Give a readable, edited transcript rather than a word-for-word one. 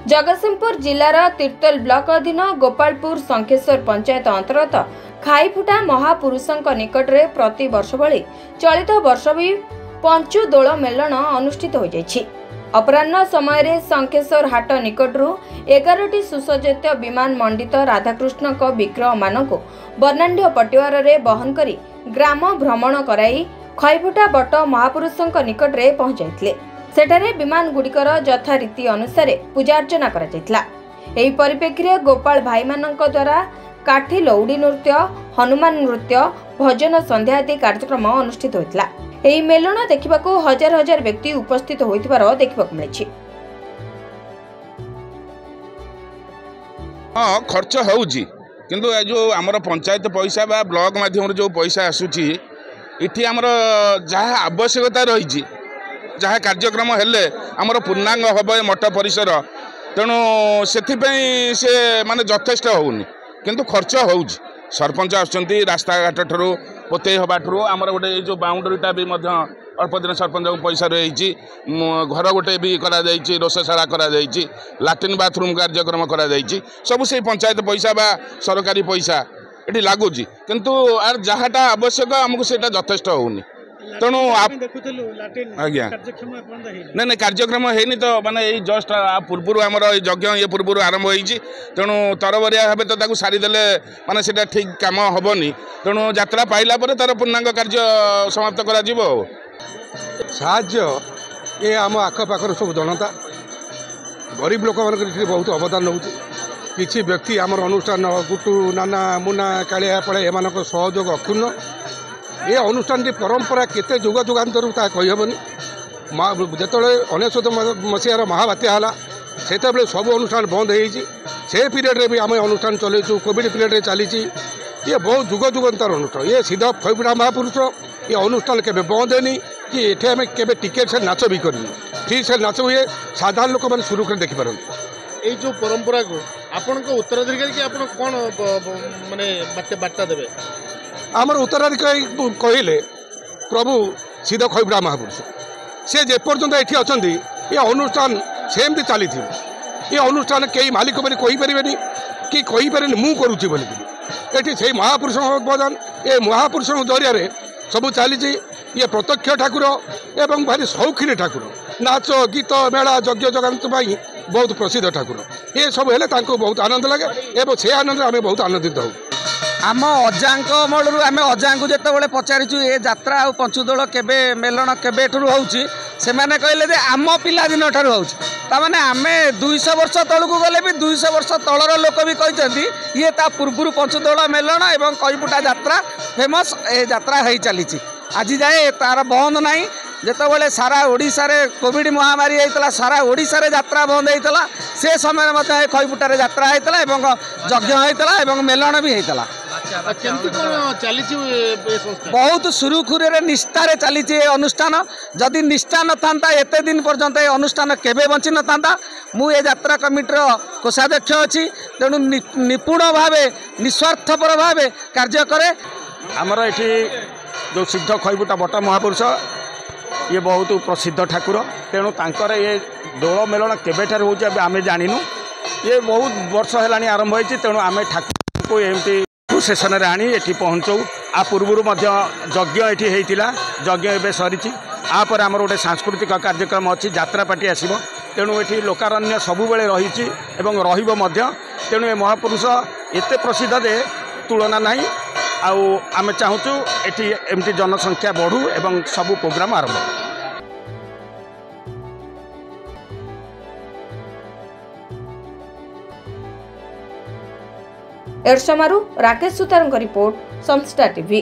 Jagatsinghpur जिलार तीर्तोल block अधीन गोपालपुर शंखेश्वर पंचायत अंतर्गत खाईफुटा महापुरुषों निकट में प्रति वर्ष भली चलित वर्ष भी पंचुदोल मेलन अनुष्ठित हो जाइछि। अपराह्न समय रे शंखेश्वर हाट निकटरू 11टी सुसज्जित विमान मंडित राधाकृष्ण विग्रह मानक वर्णाढ़ पटिवार रे बहन करी ग्राम भ्रमण कराई खईफुटा बट महापुरुषों निकट में पहुंचाइथिले। सेठारे विमान गुड़िकर यथारीति अनुसार पूजार्चना करा जायतिला। एही परिप्रेक्षी गोपाल भाई मानक द्वारा काठी लौड़ी नृत्य, हनुमान नृत्य, भजन संध्या आदि कार्यक्रम अनुष्ठित होइतिला। एही मेलन देखिबाकू हजार हजार व्यक्ति उपस्थित होइतिबार देखिबाकू मिलिछि। हाँ खर्च होउछि किंतु जो हमर पंचायत पैसा बा ब्लॉक माध्यम जो पैसा आसुछि इठी हमर जहाँ आवश्यकता रही जहाँ कार्यक्रम हेले आमर पूर्णांग हम मठ परिसर तेणु से माने यथेष्ट होनी किंतु खर्च हो सरपंच आसुच्चंती रास्ता घाट ठू पोते हवा ठू आमर गोटे जो बाउंडरीटा भी अल्प दिन सरपंच पैसा रही घर गोटे भी रोषशाला लाट्रिन बाथरूम कार्यक्रम सब से पंचायत पैसा बा सरकारी पैसा ये लगुच किंतु जहाँटा आवश्यक आमको से यथेष्ट होनी तेणु आज्ञा नहीं कार्यक्रम है तो माने जस्ट पूर्व आमर यज्ञ ये पूर्व आरंभ होती तेणु तरबरिया भाव तो सारीदे माने से ठीक कम हेनी तेणु यात्रा पाइला तार पूर्णांग कार्य समाप्त कर ये आम आखपाखर सब जनता गरीब लोक मान बहुत अवदान हो किसी व्यक्ति आमर अनुष्ठान गुटू नाना मुना कालिया पड़े एम सहयोग अक्षुण्ण ये अनुष्ठान परंपरा केते जुग जुगांतर कहीहबनी जो 19 मसीहार महाबात्या है से सब अनुष्ठान बंद से पीरियड भी आम अनुष्ठान चलू कोविड पीरियड चली ये बहुत जुग जुगांतर अनुष्ठान ये सीधा खईफुटा महापुरुष ये अनुष्ठान केबे बंद है कि ये आम के टिकेट से नाच भी करूँ ठीक से नाच हुए साधारण लोक मैंने सुरुख देखिपार ये जो परंपरा को आपण उत्तराधिकारी कि आपण कौन माने बार्ता देवे आमर उत्तराधिकारी कहले प्रभु सीधा खईफुटा महापुरुष से जेपर्यंत ये अच्छा ये अनुष्ठान सेमती चली ये अनुष्ठान कई मालिक मैंने कहींपारे कि कहींपारे मु करुच्ची बोलिकी से महापुरुष अवदान ये महापुरुष जरिया सब चली ये प्रत्यक्ष ठाकुर एवं भारी शौखिनी ठाकुर नाच गीत मेला यज्ञ जगत बहुत प्रसिद्ध ठाकुर ये सब हेले बहुत आनंद लगे एवं से आनंद आम बहुत आनंदित हूँ। आम अजांक अमलू आम अजांक जिते पचारिचु ये यात्रा आ पंचुदोल केबे मेलन केबे होउछि से माने कहले जे आम पिला दिन ठारू होउछि तामाने आमे 200 वर्ष तळकु गले भी 200 वर्ष तळर लोक भी कहचंती ये ता पूर्वरु पंचुदोल मेलन एवं खईफुटा यात्रा फेमस ए यात्रा है चली आज जाए तार बंद नहीं जिते सारा ओडिशा रे कोविड महामारी होता सारा ओडिशा रे यात्रा बंद होता से समय खईफुटार यात्रा होता यज्ञ होता मेलन भी होता बहुत सुरुखुरे निष्ठारे चली अनुष्ठान जदि निष्ठा न था एत दिन पर्यंत ये अनुष्ठान केबे बंची न था मु ये यात्रा कमिटीर कोषाध्यक्ष अच्छी तेणु निपुण भाव निस्वार्थपर भाव कार्य करे आमर ये जो सिद्ध खईफुटा बट महापुरुष ये बहुत प्रसिद्ध ठाकुर तेणु तांकर ये दोल मेलन केबेठार हो आम जानिनु ये बहुत वर्ष है आरंभ होती तेणु आम ठाकुर को एमती प्रोसेसन रे आनी एठी पहुँचू आ पूर्वर यज्ञ ये यज्ञ एवं सरी आपर आमर गोटे सांस्कृतिक कार्यक्रम अच्छी यात्रा पार्टी आसब तेणु ये लोकारण्य सबुबले रही तेणु ये महापुरुष एत प्रसिद्ध जे तुलना नहीं आम चाहूँ एटी एमती जनसंख्या बढ़ू एवं सबू प्रोग्राम आरंभ। एरसमारू राकेश सुतारଙ୍କ रिपोर्ट समस्टा टीवी।